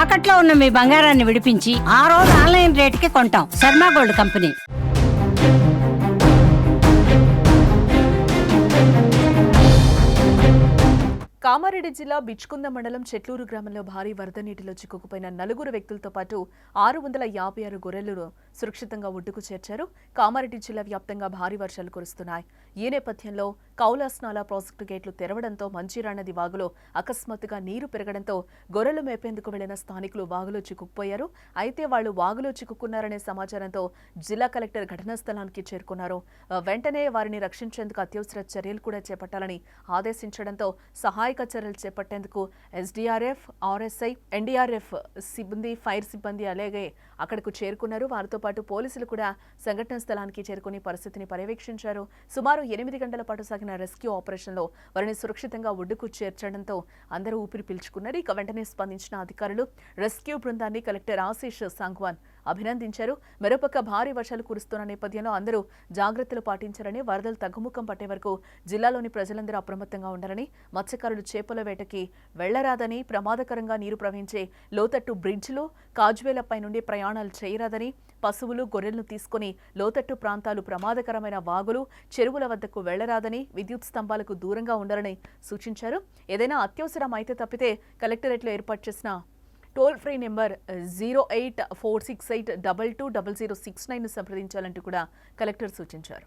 తాకట్లో ఉన్న మీ బంగారాన్ని విడిపించి ఆ రోజు ఆన్లైన్ రేటుకి కొంటాం. Sharma gold company. కామారెడ్డి జిల్లా బిచ్కుంద మండలం చెట్లూరు గ్రామంలో భారీ వరద నీటిలో చిక్కుకుపోయిన 4 వ్యక్తులతో పాటు 656 గొర్రెలను సురక్షితంగా ఒడ్డుకు చేర్చారు. కామారెడ్డి జిల్లా వ్యాప్తంగా భారీ వర్షాలు కురుస్తున్నాయి. ఈ నేపథ్యంలో కౌలాస్నాలా ప్రాజెక్టు గేట్లు తెరవడంతో మంజీరా నది వాగులో అకస్మాత్తుగా నీరు పెరగడంతో గొర్రెలు మేపేందుకు వెళ్లిన స్థానికులు వాగులో చిక్కుకుపోయారు. అయితే వాళ్లు వాగులో చిక్కుకున్నారనే సమాచారంతో జిల్లా కలెక్టర్ ఘటనా స్థలానికి చేరుకున్నారు. వెంటనే వారిని రక్షించేందుకు అత్యవసర చర్యలు కూడా చేపట్టాలని ఆదేశించడంతో సహాయక చర్యలు చేపట్టేందుకు ఎస్డీఆర్ఎఫ్, ఆర్ఎస్ఐ, ఎన్డీఆర్ఎఫ్ సిబ్బంది, ఫైర్ సిబ్బంది అలాగే అక్కడకు చేరుకున్నారు. వారితో పాటు పోలీసులు కూడా సంఘటనా స్థలానికి చేరుకుని పరిస్థితిని పర్యవేక్షించారు. సుమారు 8 గంటల పాటు సాగిన రెస్క్యూ ఆపరేషన్లో వారిని సురక్షితంగా ఒడ్డుకు చేర్చడంతో అందరూ ఊపిరి పీల్చుకున్నారు. ఇక వెంటనే స్పందించిన అధికారులు రెస్క్యూ బృందాన్ని కలెక్టర్ ఆశీష్ సాంగ్వాన్ అభినందించారు. మరోపక్క భారీ వర్షాలు కురుస్తున్న నేపథ్యంలో అందరూ జాగ్రత్తలు పాటించారని, వరదలు తగ్గుముఖం పట్టే వరకు జిల్లాలోని ప్రజలందరూ అప్రమత్తంగా ఉండాలని, మత్స్యకారులు చేపల వేటకి వెళ్లరాదని, ప్రమాదకరంగా నీరు ప్రవహించే లోతట్టు బ్రిడ్జిలు, కాజ్వేలపై నుండి ప్రయాణాలు చేయరాదని, పశువులు, గొర్రెలను తీసుకుని లోతట్టు ప్రాంతాలు, ప్రమాదకరమైన వాగులు, చెరువుల వద్దకు వెళ్లరాదని, విద్యుత్ స్తంభాలకు దూరంగా ఉండాలని సూచించారు. ఏదైనా అవసరం అయితే తప్పితే కలెక్టరేట్లో ఏర్పాటు చేసిన టోల్ ఫ్రీ నెంబర్ 08468220069 సంప్రదించాలంటూ కూడా కలెక్టర్ సూచించారు.